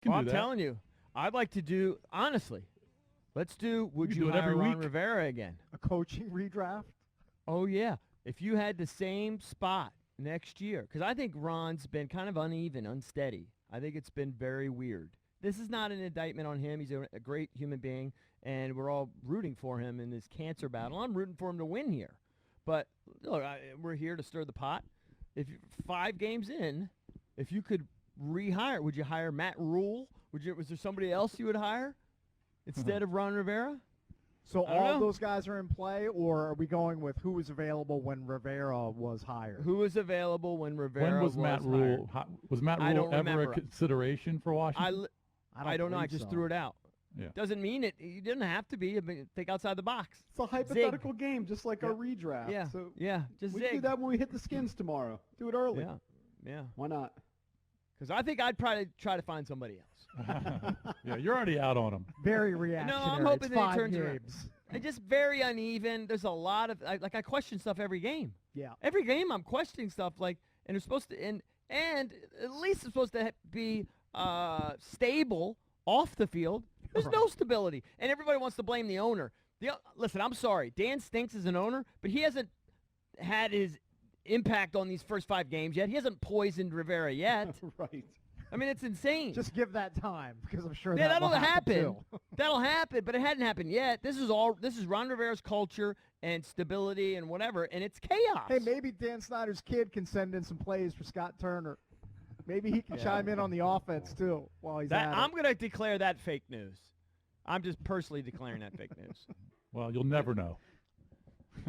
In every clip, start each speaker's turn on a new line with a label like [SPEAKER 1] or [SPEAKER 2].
[SPEAKER 1] Well, I'm telling you, I'd like to do, honestly, let's do, would you hire Ron Rivera again?
[SPEAKER 2] A coaching redraft?
[SPEAKER 1] Oh, yeah. If you had the same spot next year, because I think Ron's been kind of uneven, unsteady. I think it's been very weird. This is not an indictment on him. He's a great human being, and we're all rooting for him in this cancer battle. I'm rooting for him to win here. But look, we're here to stir the pot. If 5 games in, if you could rehire, would you hire Matt Rule? Was there somebody else you would hire instead of Ron Rivera?
[SPEAKER 2] So all those guys are in play, or are we going with who was available when Rivera was hired?
[SPEAKER 1] Who was available when Rivera
[SPEAKER 3] When was Matt Rule? Was Matt Rule ever a consideration for Washington?
[SPEAKER 1] I don't know. I just threw it out.
[SPEAKER 3] Yeah.
[SPEAKER 1] Doesn't mean it. You didn't have to be. I mean, think outside the box.
[SPEAKER 4] It's a hypothetical game, just like our redraft.
[SPEAKER 1] Yeah.
[SPEAKER 4] So
[SPEAKER 1] just
[SPEAKER 4] we
[SPEAKER 1] zig.
[SPEAKER 4] do that when we hit the Skins tomorrow. Do it early.
[SPEAKER 1] Yeah.
[SPEAKER 4] Why not?
[SPEAKER 1] Because I think I'd probably try to find somebody else.
[SPEAKER 3] Yeah, you're already out on him.
[SPEAKER 2] Very reactionary.
[SPEAKER 1] No, I'm hoping
[SPEAKER 2] that
[SPEAKER 1] he turns around. And just very uneven. There's a lot of I question stuff every game.
[SPEAKER 2] Yeah.
[SPEAKER 1] Every game I'm questioning stuff and they're supposed to and at least it's supposed to be stable off the field. There's no stability, and everybody wants to blame the owner. Listen, I'm sorry, Dan stinks as an owner, but he hasn't had his impact on these first 5 games yet. He hasn't poisoned Rivera yet.
[SPEAKER 4] Right.
[SPEAKER 1] I mean, it's insane.
[SPEAKER 2] Just give that time, because I'm sure
[SPEAKER 1] that'll
[SPEAKER 2] will happen.
[SPEAKER 1] Too. That'll happen, but it hadn't happened yet. This is Ron Rivera's culture and stability and whatever, and it's chaos.
[SPEAKER 2] Hey, maybe Dan Snyder's kid can send in some plays for Scott Turner. Maybe he can chime in on the offense too while he's at it.
[SPEAKER 1] I'm going to declare that fake news. I'm just personally declaring that fake news.
[SPEAKER 3] Well, you'll never know.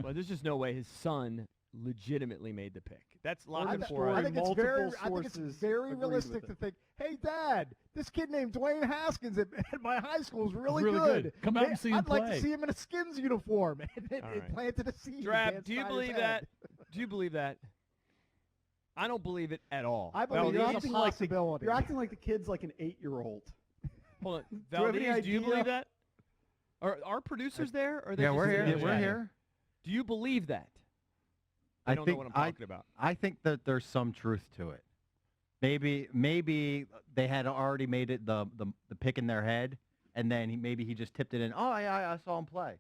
[SPEAKER 1] Well, there's just no way his son legitimately made the pick. That's La Canfora.
[SPEAKER 2] I think it's very realistic to think, hey, Dad, this kid named Dwayne Haskins at my high school is really good.
[SPEAKER 3] Come out and see him play.
[SPEAKER 2] I'd like to see him in a Skins uniform. And it planted a seed.
[SPEAKER 1] Drab, do you believe that? Do you believe that? I don't believe it at all.
[SPEAKER 2] I believe it's a possibility.
[SPEAKER 4] You're acting like the kid's like an 8-year-old.
[SPEAKER 1] Hold on. Valdez, do you believe that? Are our producers there? Or
[SPEAKER 5] yeah, we're here. We're here.
[SPEAKER 1] Do you believe that? I don't know what I'm talking about.
[SPEAKER 5] I think that there's some truth to it. Maybe they had already made it the pick in their head, and then maybe he just tipped it in. Oh, I saw him play.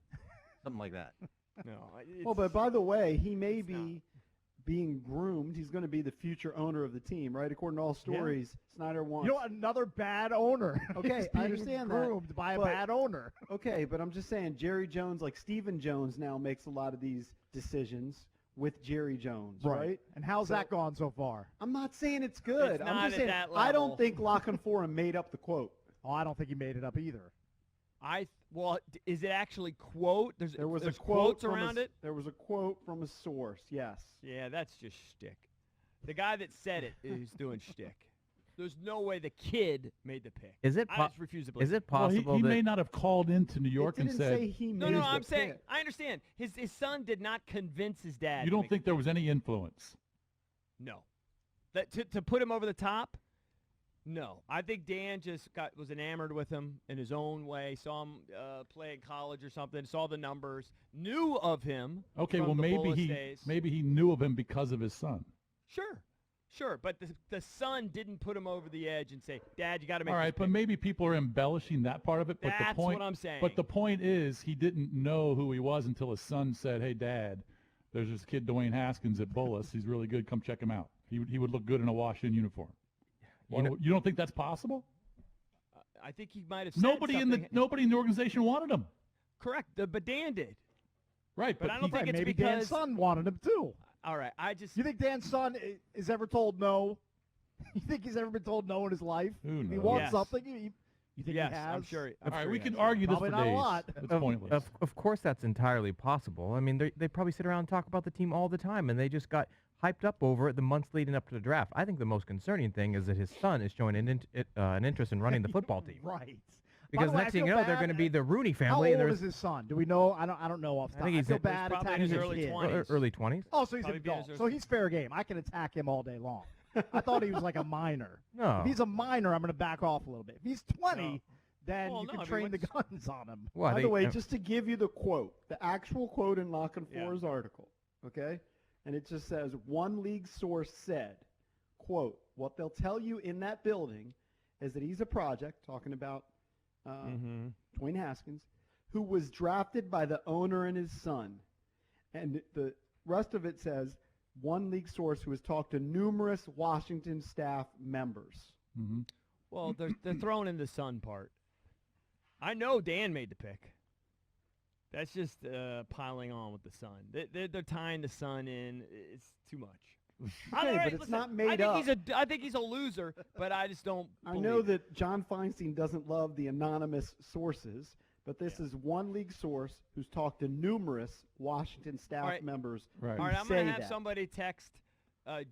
[SPEAKER 5] Something like that.
[SPEAKER 1] No.
[SPEAKER 4] Well, but by the way, he may be being groomed. He's going to be the future owner of the team, right? According to all stories, Snyder wants.
[SPEAKER 2] You know, another bad owner.
[SPEAKER 4] Okay, I understand that.
[SPEAKER 2] Groomed by a bad owner.
[SPEAKER 4] Okay, but I'm just saying, Jerry Jones, like Stephen Jones now makes a lot of these decisions with Jerry Jones, right?
[SPEAKER 2] And how's that gone so far?
[SPEAKER 4] I'm not saying it's good.
[SPEAKER 1] It's
[SPEAKER 4] I'm just saying I don't think La Canfora made up the quote.
[SPEAKER 2] Oh, I don't think he made it up either.
[SPEAKER 1] Well, is it actually quote?
[SPEAKER 4] There was
[SPEAKER 1] there's
[SPEAKER 4] a quote
[SPEAKER 1] quotes around it.
[SPEAKER 4] There was a quote from a source. Yes.
[SPEAKER 1] Yeah, that's just shtick. The guy that said it is doing shtick. There's no way the kid made the pick.
[SPEAKER 5] Is it?
[SPEAKER 1] I just refuse to believe.
[SPEAKER 5] Is it possible?
[SPEAKER 3] Well, he may not have called into New York and said.
[SPEAKER 4] Say he
[SPEAKER 1] no.
[SPEAKER 4] made
[SPEAKER 1] I'm
[SPEAKER 4] the
[SPEAKER 1] saying
[SPEAKER 4] pick.
[SPEAKER 1] I understand. His son did not convince his dad.
[SPEAKER 3] You don't think there was any influence?
[SPEAKER 1] No. That to put him over the top. No, I think Dan just was enamored with him in his own way. Saw him play in college or something. Saw the numbers. Knew of him.
[SPEAKER 3] Okay,
[SPEAKER 1] from
[SPEAKER 3] well
[SPEAKER 1] the
[SPEAKER 3] maybe
[SPEAKER 1] Bullis
[SPEAKER 3] he knew of him because of his son.
[SPEAKER 1] Sure, but the son didn't put him over the edge and say, "Dad, you got to make."
[SPEAKER 3] All right, but maybe people are embellishing that part of it. But
[SPEAKER 1] That's
[SPEAKER 3] the point,
[SPEAKER 1] what I'm saying.
[SPEAKER 3] But the point is, he didn't know who he was until his son said, "Hey, Dad, there's this kid Dwayne Haskins at Bullis. He's really good. Come check him out. He would look good in a Washington uniform." You don't think that's possible?
[SPEAKER 1] I think he might have said
[SPEAKER 3] nobody in the organization wanted him.
[SPEAKER 1] Correct, but Dan did.
[SPEAKER 3] Right,
[SPEAKER 1] but I don't think it's
[SPEAKER 2] maybe
[SPEAKER 1] because
[SPEAKER 2] Dan's son wanted him too.
[SPEAKER 1] All right,
[SPEAKER 2] You think Dan's son is ever told no? You think he's ever been told no in his life?
[SPEAKER 3] Who knows?
[SPEAKER 2] He wants something. You think
[SPEAKER 1] yes,
[SPEAKER 2] he has?
[SPEAKER 1] I'm sure.
[SPEAKER 3] All right, we can argue this
[SPEAKER 2] Probably
[SPEAKER 3] for
[SPEAKER 2] not
[SPEAKER 3] days.
[SPEAKER 2] a lot.
[SPEAKER 3] It's pointless.
[SPEAKER 5] Of course, that's entirely possible. I mean, they probably sit around and talk about the team all the time, and they just got hyped up over it the months leading up to the draft. I think the most concerning thing is that his son is showing an interest in running the football team.
[SPEAKER 2] Right.
[SPEAKER 5] Because next thing you know, they're going to be the Rooney family.
[SPEAKER 2] How old is his son? Do we know? I don't know off the top.
[SPEAKER 5] I think he's
[SPEAKER 2] bad
[SPEAKER 1] probably
[SPEAKER 2] attacking
[SPEAKER 1] in his
[SPEAKER 2] his
[SPEAKER 1] early
[SPEAKER 2] kid.
[SPEAKER 1] 20s.
[SPEAKER 5] Early 20s.
[SPEAKER 2] Oh, so he's
[SPEAKER 1] Probably
[SPEAKER 2] an adult.
[SPEAKER 1] being his
[SPEAKER 2] So he's fair game. I can attack him all day long. I thought he was like a minor.
[SPEAKER 5] No.
[SPEAKER 2] If he's a minor, I'm going to back off a little bit. If he's 20, then you can train the guns on him.
[SPEAKER 5] Well,
[SPEAKER 4] By the way, just to give you the quote, the actual quote in La Canfora's article, okay? And it just says, one league source said, quote, what they'll tell you in that building is that he's a project, talking about
[SPEAKER 1] Mm-hmm.
[SPEAKER 4] Dwayne Haskins, who was drafted by the owner and his son. And the rest of it says, one league source who has talked to numerous Washington staff members.
[SPEAKER 3] Mm-hmm.
[SPEAKER 1] Well, they're throwing in the son part. I know Dan made the pick. That's just piling on with the son. They're tying the son in. It's too much.
[SPEAKER 4] Okay, but it's not made up.
[SPEAKER 1] I think he's a loser, but I just don't.
[SPEAKER 4] I know that John Feinstein doesn't love the anonymous sources, but this is one league source who's talked to numerous Washington staff members.
[SPEAKER 3] Right.
[SPEAKER 1] All right, I'm
[SPEAKER 4] going
[SPEAKER 1] to have somebody text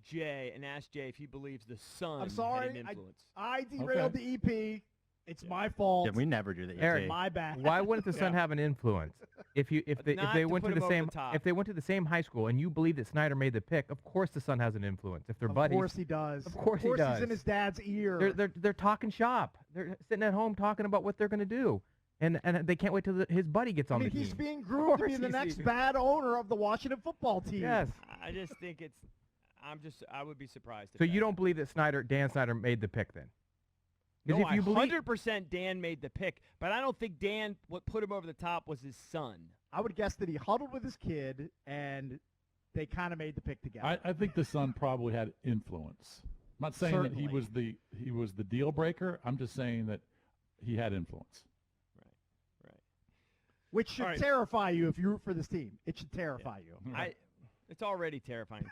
[SPEAKER 1] Jay and ask Jay if he believes the son
[SPEAKER 2] I'm sorry.
[SPEAKER 1] had an influence.
[SPEAKER 2] I derailed the EP. It's my fault.
[SPEAKER 6] Yeah, we never do that.
[SPEAKER 5] Eric,
[SPEAKER 2] My bad.
[SPEAKER 5] Why wouldn't the son have an influence? If
[SPEAKER 1] Not
[SPEAKER 5] they
[SPEAKER 1] to
[SPEAKER 5] went
[SPEAKER 1] put
[SPEAKER 5] to
[SPEAKER 1] him
[SPEAKER 5] the
[SPEAKER 1] over
[SPEAKER 5] same
[SPEAKER 1] the top.
[SPEAKER 5] if they went to the same high school and you believe that Snyder made the pick, of course the son has an influence. If they're buddies,
[SPEAKER 2] Of course he does.
[SPEAKER 5] Of course he does.
[SPEAKER 2] He's in his dad's ear.
[SPEAKER 5] they're talking shop. They're sitting at home talking about what they're going to do, and they can't wait till his buddy gets on the
[SPEAKER 2] he's
[SPEAKER 5] team.
[SPEAKER 2] being groomed to be the
[SPEAKER 5] he's
[SPEAKER 2] next
[SPEAKER 5] being-
[SPEAKER 2] bad owner of the Washington football team.
[SPEAKER 5] Yes.
[SPEAKER 1] I just think it's. I would be surprised.
[SPEAKER 5] So you don't believe that Dan Snyder made the pick then?
[SPEAKER 1] No,
[SPEAKER 5] Because if you believe
[SPEAKER 1] 100% Dan made the pick, but I don't think what put him over the top was his son.
[SPEAKER 2] I would guess that he huddled with his kid, and they kind of made the pick together.
[SPEAKER 3] I think the son probably had influence. I'm not saying that he was the deal breaker. I'm just saying that he had influence.
[SPEAKER 1] Right.
[SPEAKER 2] Which should
[SPEAKER 1] All right.
[SPEAKER 2] terrify you if you root for this team. It should terrify you.
[SPEAKER 1] It's already terrifying.